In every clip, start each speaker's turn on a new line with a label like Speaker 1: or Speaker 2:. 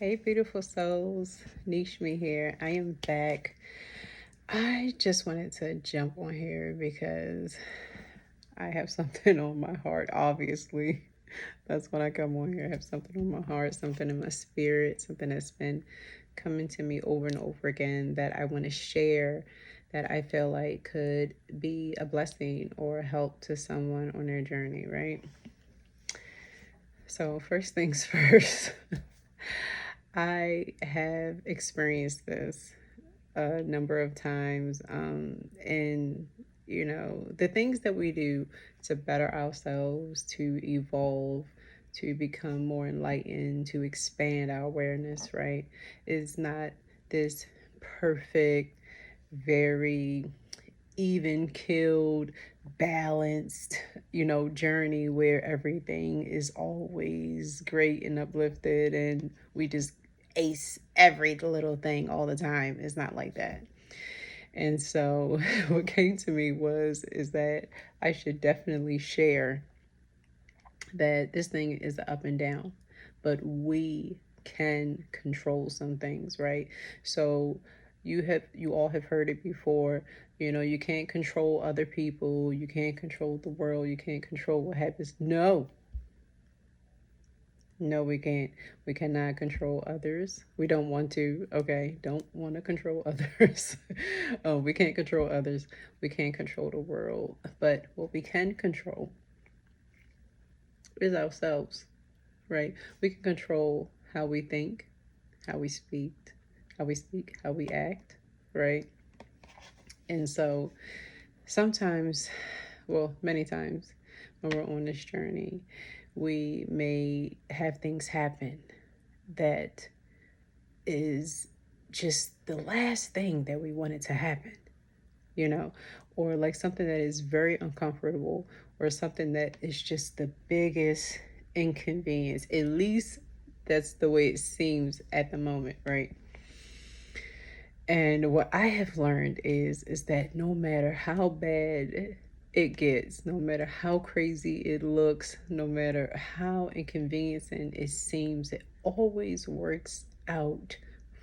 Speaker 1: Hey, beautiful souls. Niche Me here. I am back. I just wanted to jump on here because I have something on my heart, obviously. That's when I come on here. I have something on my heart, something in my spirit, something that's been coming to me over and over again that I want to share, that I feel like could be a blessing or help to someone on their journey, right? So, first things first. I have experienced this a number of times. And, the things that we do to better ourselves, to evolve, to become more enlightened, to expand our awareness, right, is not this perfect, very even killed, balanced, journey where everything is always great and uplifted and we just ace every little thing all the time. It's not like that. And so what came to me is that I should definitely share that this thing is up and down, but we can control some things, right? So you all have heard it before. You can't control other people, you can't control the world, you can't control what happens. No, we can't. We cannot control others. We don't want to. Okay, don't want to control others. Oh, we can't control others. We can't control the world. But what we can control is ourselves, right? We can control how we think, how we speak, how we act, right? And so sometimes, well, many times when we're on this journey, we may have things happen that is just the last thing that we wanted to happen, you know, or like something that is very uncomfortable or something that is just the biggest inconvenience. At least that's the way it seems at the moment, right? And what I have learned is that no matter how bad it gets, no matter how crazy it looks, no matter how inconveniencing it seems, it always works out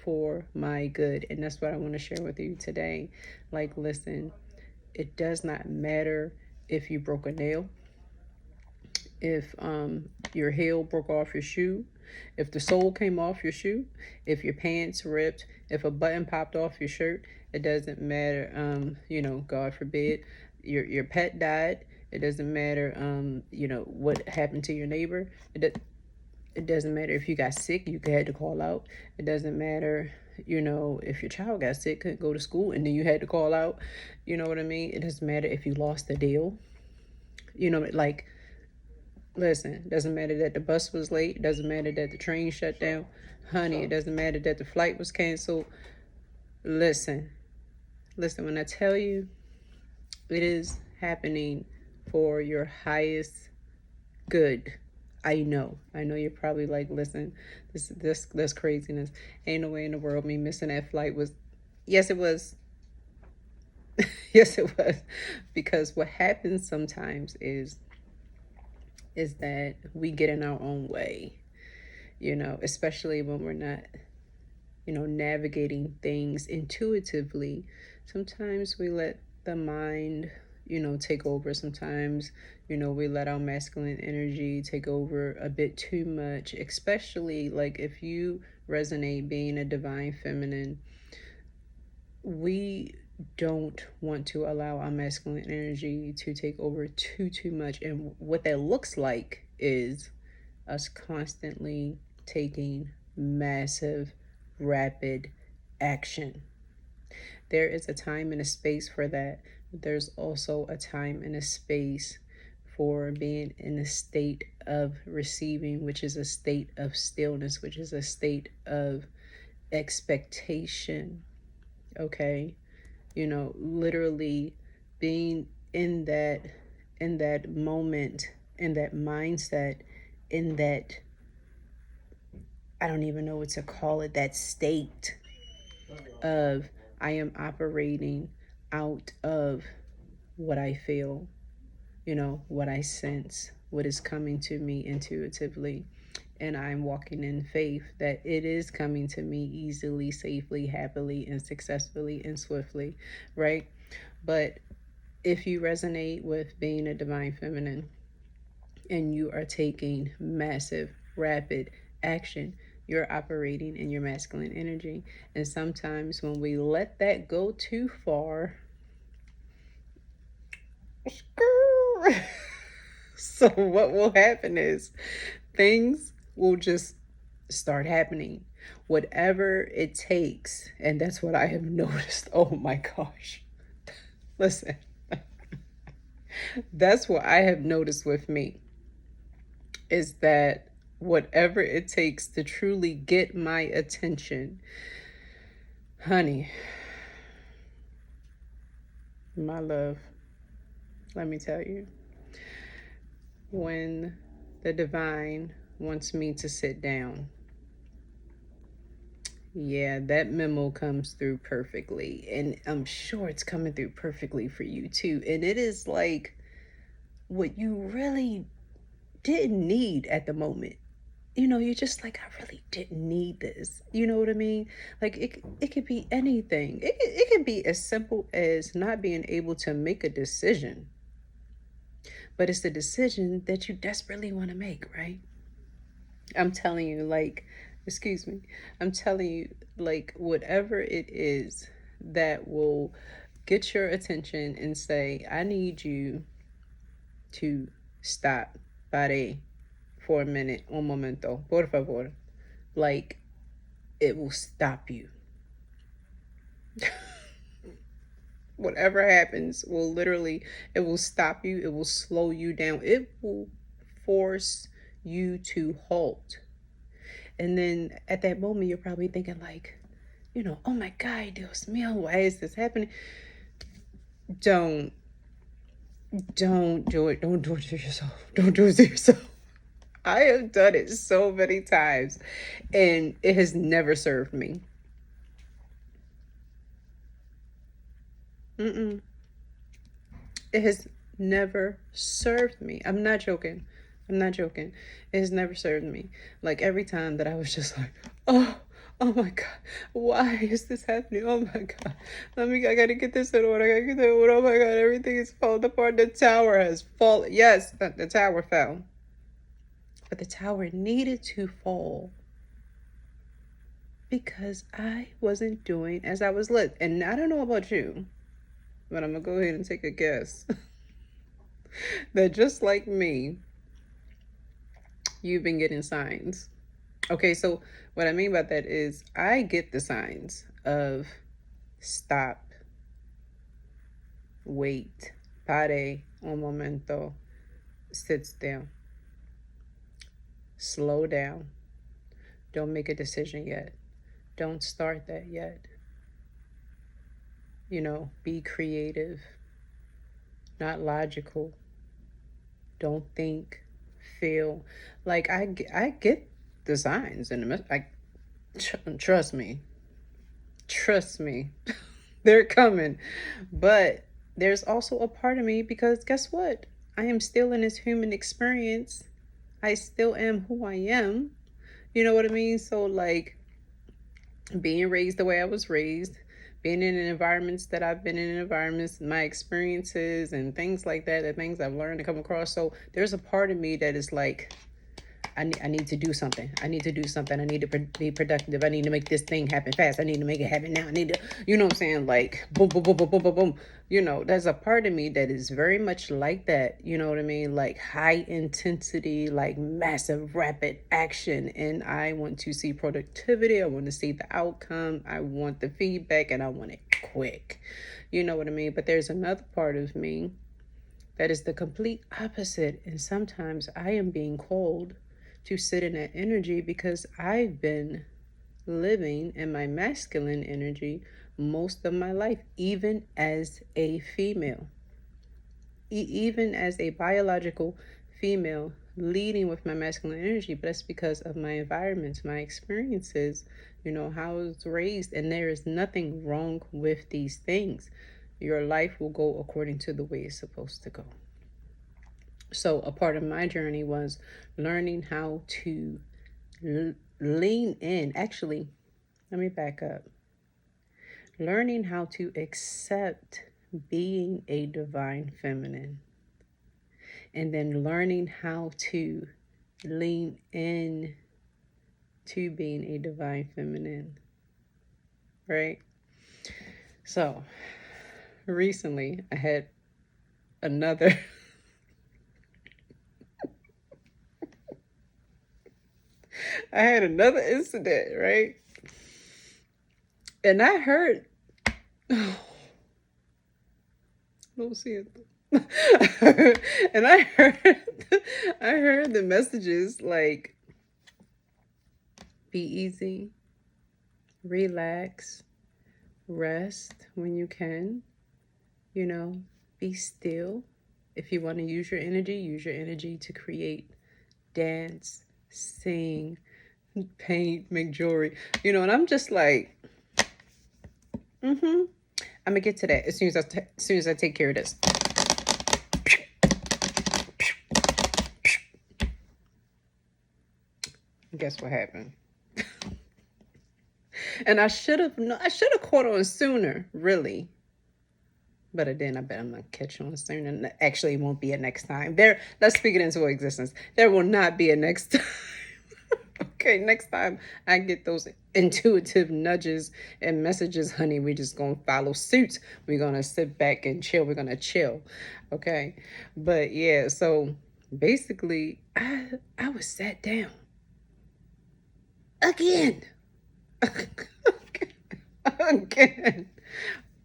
Speaker 1: for my good. And that's what I want to share with you today. Like, listen, it does not matter if you broke a nail, if your heel broke off your shoe, if the sole came off your shoe, if your pants ripped, if a button popped off your shirt. It doesn't matter. God forbid, your pet died. It doesn't matter. What happened to your neighbor. It doesn't matter if you got sick. You had to call out. It doesn't matter. If your child got sick, couldn't go to school, and then you had to call out. You know what I mean? It doesn't matter if you lost the deal. Like, listen, doesn't matter that the bus was late. It doesn't matter that the train shut down. Honey, it doesn't matter that the flight was canceled. Listen, listen, when I tell you it is happening for your highest good. I know you're probably like, listen, this craziness. Ain't no way in the world me missing that flight was. Yes, it was. Yes, it was. Because what happens sometimes is that we get in our own way, especially when we're not, navigating things intuitively. Sometimes we let the mind, take over. Sometimes, we let our masculine energy take over a bit too much, especially like if you resonate being a divine feminine. We don't want to allow our masculine energy to take over too much. And what that looks like is us constantly taking massive, rapid action. There is a time and a space for that. But there's also a time and a space for being in a state of receiving, which is a state of stillness, which is a state of expectation. Okay, literally being in that moment, in that mindset, in that, I don't even know what to call it, that state of, I am operating out of what I feel, what I sense, what is coming to me intuitively. And I'm walking in faith that it is coming to me easily, safely, happily, and successfully and swiftly, right? But if you resonate with being a divine feminine and you are taking massive, rapid action, you're operating in your masculine energy. And sometimes when we let that go too far, so what will happen is things will just start happening. Whatever it takes. And that's what I have noticed. Oh my gosh. Listen, that's what I have noticed with me is that whatever it takes to truly get my attention, honey, my love, let me tell you, when the divine wants me to sit down, yeah, that memo comes through perfectly. And I'm sure it's coming through perfectly for you too. And it is like what you really didn't need at the moment. You're just like, I really didn't need this. You know what I mean? Like it could be anything. It can be as simple as not being able to make a decision. But it's the decision that you desperately want to make, right? I'm telling you, like, excuse me, I'm telling you, like, whatever it is that will get your attention and say, I need you to stop, pare, for a minute, un momento, por favor. Like, it will stop you. Whatever happens will literally, it will stop you, it will slow you down, it will force you to halt. And then at that moment, you're probably thinking, like, oh my God, Dios mío, why is this happening? Don't, don't do it. Don't do it to yourself. Don't do it to yourself. I have done it so many times and it has never served me. Mm-mm. It has never served me. I'm not joking. I'm not joking. It has never served me. Like every time that I was just like, oh my God, why is this happening? Oh my God, I gotta get this in order. I gotta get that in order. Oh my God, everything is falling apart. The tower has fallen. Yes, the tower fell. But the tower needed to fall because I wasn't doing as I was led. And I don't know about you, but I'm gonna go ahead and take a guess that just like me, you've been getting signs. Okay, so what I mean by that is I get the signs of stop, wait, pare un momento, sit still, slow down, don't make a decision yet, don't start that yet. Be creative, not logical, don't think, feel. Like I get the signs and trust me, trust me, they're coming. But there's also a part of me because guess what? I am still in this human experience. I still am who I am. You know what I mean? So like being raised the way I was raised, being in environments that I've been in environments, my experiences and things like that, the things I've learned to come across. So there's a part of me that is like, I need to do something. I need to do something. I need to be productive. I need to make this thing happen fast. I need to make it happen now. I need to, you know what I'm saying? Like, boom, boom, boom, boom, boom, boom, boom. There's a part of me that is very much like that. You know what I mean? Like high intensity, like massive, rapid action. And I want to see productivity. I want to see the outcome. I want the feedback and I want it quick. You know what I mean? But there's another part of me that is the complete opposite. And sometimes I am being called to sit in that energy because I've been living in my masculine energy most of my life, even as a female, even as a biological female leading with my masculine energy. But that's because of my environments, my experiences, how I was raised. And there is nothing wrong with these things. Your life will go according to the way it's supposed to go. So a part of my journey was learning how to lean in. Actually, let me back up. Learning how to accept being a divine feminine, and then learning how to lean in to being a divine feminine, right? So recently I had another I had another incident, right? And I heard don't see it. And I heard the messages like be easy, relax, rest when you can, you know, be still. If you want to use your energy to create, dance, sing, paint, make jewelry, and I'm just like, I'm gonna get to that as soon as I take care of this. Guess what happened? And I should have caught on sooner, really. But I didn't. I bet I'm gonna catch on soon. And actually, it won't be a next time. Let's speak it into existence. There will not be a next time. Okay, next time I get those intuitive nudges and messages, honey, we're just gonna follow suit. We're gonna sit back and chill. We're gonna chill. Okay. But yeah, so basically I was sat down again. Again.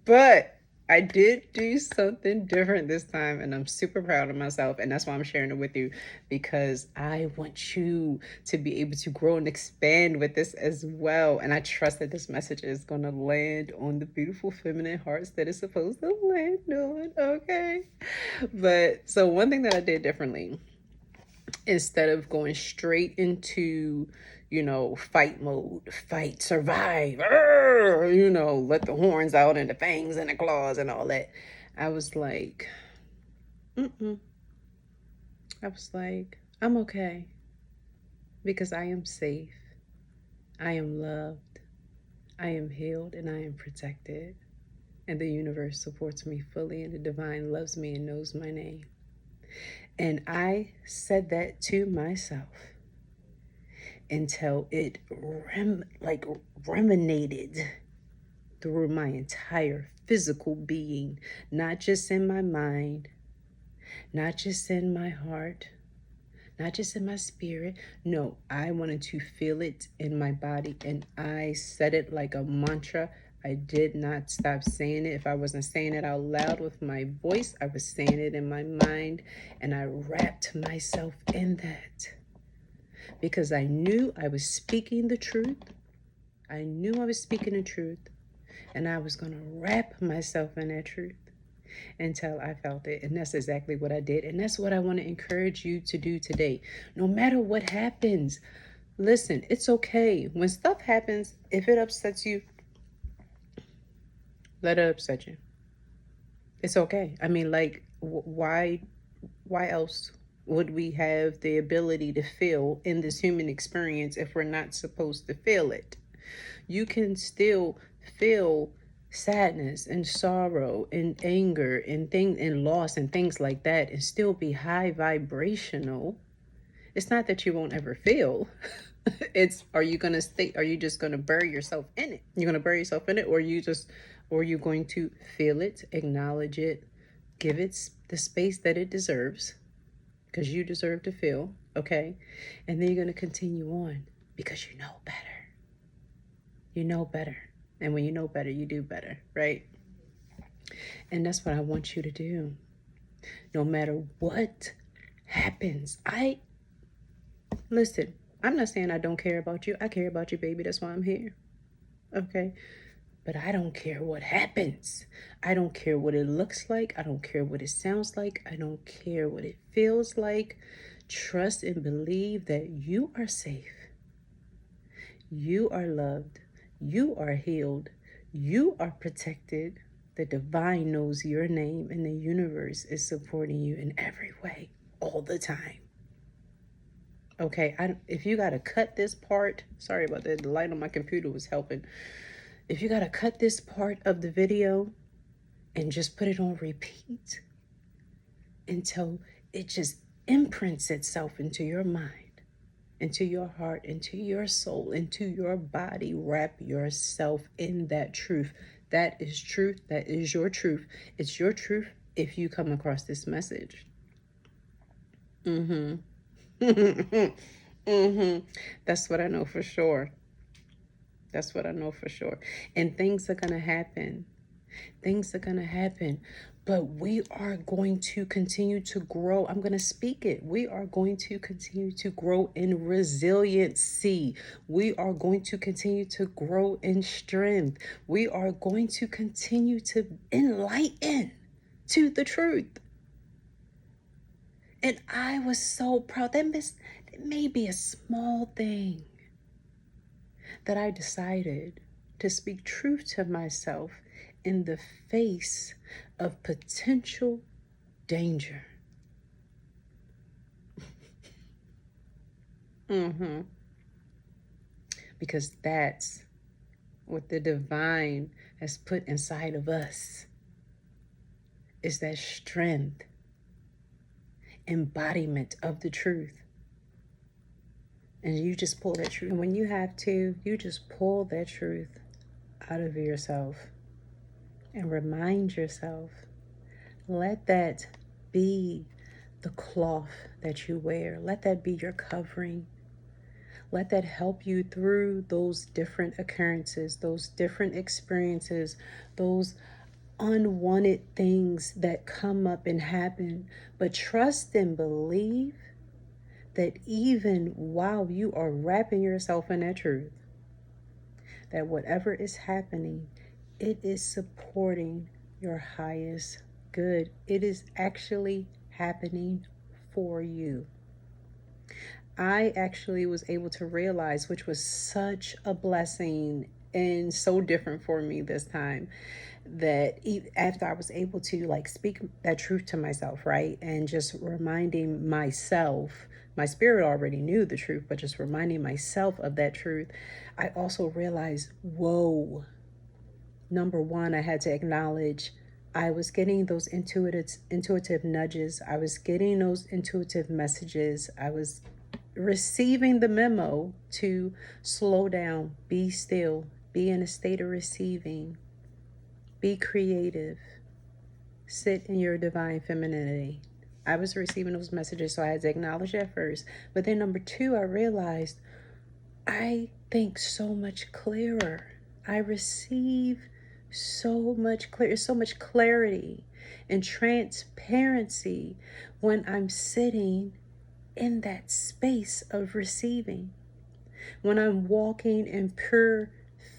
Speaker 1: But I did do something different this time, and I'm super proud of myself. And that's why I'm sharing it with you, because I want you to be able to grow and expand with this as well. And I trust that this message is going to land on the beautiful feminine hearts that it's supposed to land on. Okay. But so, one thing that I did differently, instead of going straight into fight mode, fight, survive, let the horns out and the fangs and the claws and all that, I was like, I'm okay, because I am safe, I am loved, I am healed, and I am protected, and the universe supports me fully, and the divine loves me and knows my name. And I said that to myself until it ruminated through my entire physical being, not just in my mind, not just in my heart, not just in my spirit. No, I wanted to feel it in my body, and I said it like a mantra. I did not stop saying it. If I wasn't saying it out loud with my voice, I was saying it in my mind, and I wrapped myself in that, because I knew I was speaking the truth. I knew I was speaking the truth, and I was going to wrap myself in that truth until I felt it. And that's exactly what I did. And that's what I want to encourage you to do today. No matter what happens, listen, it's okay. When stuff happens, if it upsets you, let it upset you. It's okay. I mean, like, why else would we have the ability to feel in this human experience if we're not supposed to feel it? You can still feel sadness and sorrow and anger and loss and things like that, and still be high vibrational. It's not that you won't ever feel. It's, are you just gonna bury yourself in it? You're gonna bury yourself in it, or are you going to feel it, acknowledge it, give it the space that it deserves, because you deserve to feel, okay? And then you're gonna continue on, because you know better. You know better. And when you know better, you do better, right? And that's what I want you to do. No matter what happens. Listen, I'm not saying I don't care about you. I care about you, baby. That's why I'm here. Okay? But I don't care what happens. I don't care what it looks like. I don't care what it sounds like. I don't care what it feels like. Trust and believe that you are safe. You are loved. You are healed. You are protected. The divine knows your name, and the universe is supporting you in every way. all the time. Okay, if you got to cut this part, sorry about that, the light on my computer was helping. If you got to cut this part of the video and just put it on repeat until it just imprints itself into your mind, into your heart, into your soul, into your body, wrap yourself in that truth. That is truth. That is your truth. It's your truth if you come across this message. Mm-hmm. Mm-hmm. That's what I know for sure. That's what I know for sure. And things are going to happen. Things are going to happen. But we are going to continue to grow. I'm going to speak it. We are going to continue to grow in resiliency. We are going to continue to grow in strength. We are going to continue to enlighten to the truth. And I was so proud. That may be a small thing that I decided to speak truth to myself in the face of potential danger. Because that's what the divine has put inside of us, is that strength, embodiment of the truth. And you just pull that truth. And when you have to, you just pull that truth out of yourself and remind yourself, let that be the cloth that you wear. Let that be your covering. Let that help you through those different occurrences, those different experiences, those unwanted things that come up and happen. But trust and believe that even while you are wrapping yourself in that truth, that whatever is happening, it is supporting your highest good. It is actually happening for you. I actually was able to realize, which was such a blessing and so different for me this time, that after I was able to speak that truth to myself, right? And just reminding myself, my spirit already knew the truth, but just reminding myself of that truth, I also realized, whoa, number one, I had to acknowledge I was getting those intuitive nudges. I was getting those intuitive messages. I was receiving the memo to slow down, be still, be in a state of receiving, be creative, sit in your divine femininity. I was receiving those messages, so I had to acknowledge that first. But then number two, I realized I think so much clearer. I receive so much clarity and transparency when I'm sitting in that space of receiving, when I'm walking in pure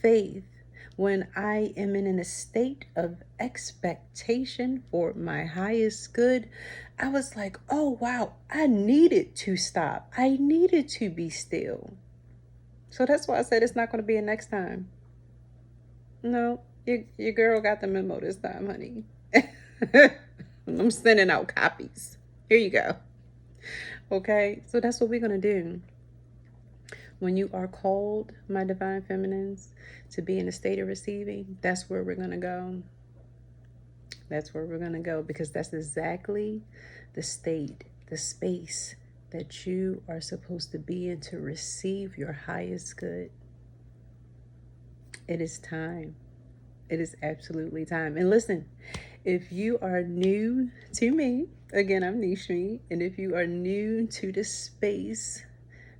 Speaker 1: faith, when I am in a state of expectation for my highest good. I was like, oh wow, I needed to stop. I needed to be still. So that's why I said it's not going to be a next time. No, your girl got the memo this time, honey. I'm sending out copies. Here you go. Okay, so that's what we're going to do. When you are called, my divine feminines, to be in a state of receiving, that's where we're going to go. That's where we're going to go, because that's exactly the state, the space that you are supposed to be in to receive your highest good. It is time. It is absolutely time. And listen, if you are new to me, again, I'm Nishmi, and if you are new to the space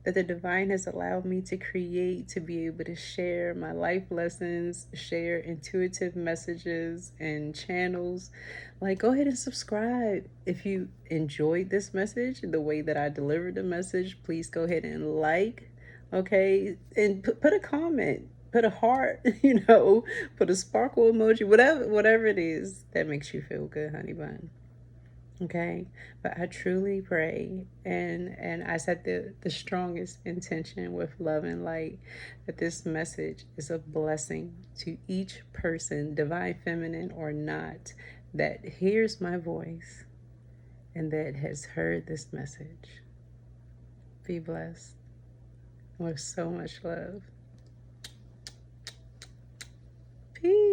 Speaker 1: that the divine has allowed me to create, to be able to share my life lessons, share intuitive messages and channels, go ahead and subscribe. If you enjoyed this message, the way that I delivered the message, please go ahead and okay? And put a comment, put a heart, put a sparkle emoji, whatever it is that makes you feel good, honey bun. Okay, but I truly pray and I set the strongest intention with love and light that this message is a blessing to each person, divine feminine or not, that hears my voice and that has heard this message. Be blessed with so much love. Peace.